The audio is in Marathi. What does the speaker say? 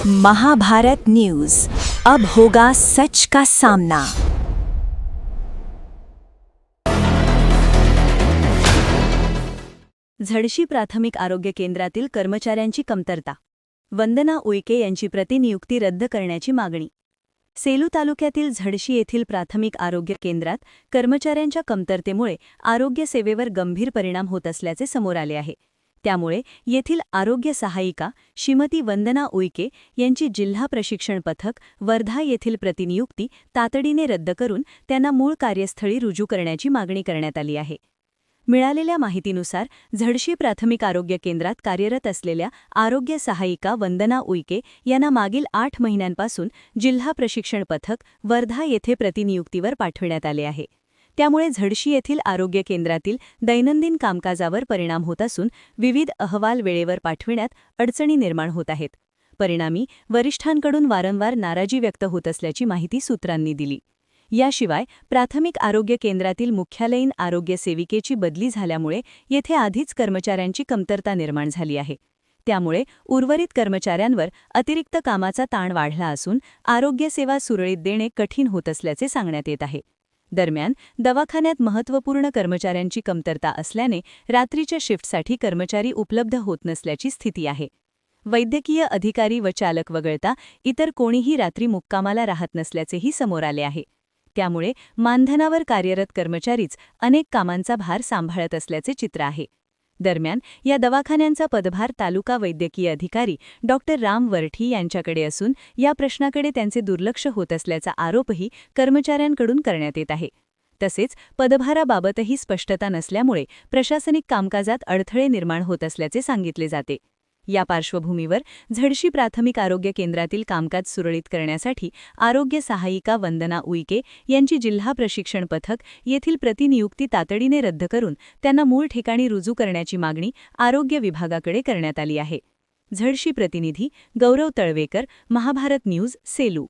महाभारत न्यूज, अब होगा सच का सामना। झडशी प्राथमिक आरोग्य केंद्रातील कर्मचाऱ्यांची कमतरता, वंदना उईके यांची प्रतिनियुक्ती रद्द करण्याची मागणी। सेलू तालुक्यातील झडशी येथील प्राथमिक आरोग्य केंद्रात कर्मचाऱ्यांच्या कमतरतेमुळे आरोग्य सेवेवर गंभीर परिणाम होत असल्याचे समोर आले आहे। त्यामुळे येथील आरोग्य सहायिका श्रीमती वंदना उईके यांची जिल्हा प्रशिक्षण पथक वर्धा येथील प्रतिनियुक्ती तातडीने रद्द करून त्यांना मूळ कार्यस्थळी रुजू करण्याची मागणी करण्यात आली आहे। मिळालेल्या माहितीनुसार झडशी प्राथमिक आरोग्य केंद्रात कार्यरत असलेल्या आरोग्य सहायिका वंदना उईके यांना मागील 8 महिन्यांपासून जिल्हा प्रशिक्षण पथक वर्धा येथे प्रतिनियुक्तीवर पाठविण्यात आले आहे। त्यामुळे झडशी येथील आरोग्य केंद्रातील दैनंदिन कामकाजावर परिणाम होत असून विविध अहवाल वेळेवर पाठविण्यात अडचणी निर्माण होत आहेत। परिणामी वरिष्ठांकडून वारंवार नाराजी व्यक्त होत असल्याची माहिती सूत्रांनी दिली। याशिवाय प्राथमिक आरोग्य केंद्रातील मुख्यालयीन आरोग्य सेविकेची बदली झाल्यामुळे येथे आधीच कर्मचाऱ्यांची कमतरता निर्माण झाली आहे। त्यामुळे उर्वरित कर्मचाऱ्यांवर अतिरिक्त कामाचा ताण वाढला असून आरोग्य सेवा सुरळीत देणे कठीण होत असल्याचे सांगण्यात येत आहे। दरम्यान दवाखान्यात महत्त्वपूर्ण कर्मचाऱ्यांची कमतरता असल्याने रात्रीच्या शिफ्टसाठी कर्मचारी उपलब्ध होत नसल्याची स्थिती आहे। वैद्यकीय अधिकारी व चालक वगळता इतर कोणीही रात्री मुक्कामाला राहत नसल्याचेही समोर आले आहे। त्यामुळे मानधनावर कार्यरत कर्मचारीच अनेक कामांचा भार सांभाळत असल्याचे चित्र आहे। दरम्यान या दवाखान्यांचा पदभार तालुका वैद्यकीय अधिकारी डॉक्टर राम वरठी यांच्याकडे असून या प्रश्नाकडे त्यांचे दुर्लक्ष होत असल्याचा आरोपही कर्मचाऱ्यांकडून करण्यात येत आहे। तसेच पदभाराबाबतही स्पष्टता नसल्यामुळे प्रशासनिक कामकाजात अडथळे निर्माण होत असल्याचे सांगितले जाते। या पार्श्वभूमीवर झडशी प्राथमिक आरोग्य केंद्रातील कामकाज सुरळीत करण्यासाठी आरोग्य सहायिका वंदना उईके यांची जिल्हा प्रशिक्षण पथक येथील प्रतिनियुक्ती तातडीने रद्द करून त्यांना मूळ ठिकाणी रुजू करण्याची मागणी आरोग्य विभागाकडे करण्यात आली आहे। झडशी प्रतिनिधी गौरव तळवेकर, महाभारत न्यूज, सेलू।